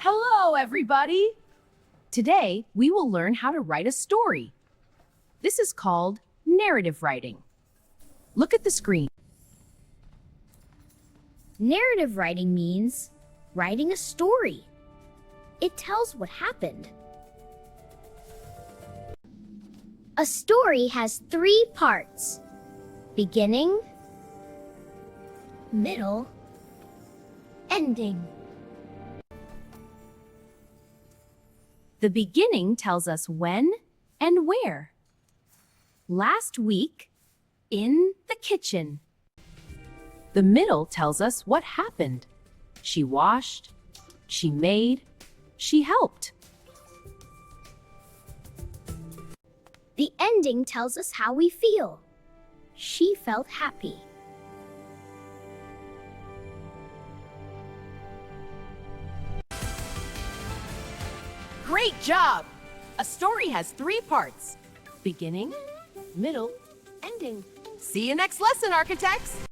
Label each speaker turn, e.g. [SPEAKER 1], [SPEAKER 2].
[SPEAKER 1] Hello, everybody! Today, we will learn how to write a story. This is called narrative writing. Look at the screen.
[SPEAKER 2] Narrative writing means writing a story. It tells what happened. A story has 3 parts: beginning, middle, ending.
[SPEAKER 1] The beginning tells us when and where. Last week, in the kitchen. The middle tells us what happened. She washed, she made, she helped.
[SPEAKER 2] The ending tells us how we feel. She felt happy.
[SPEAKER 1] Great job! A story has 3 parts: beginning, middle, ending. See you next lesson, architects!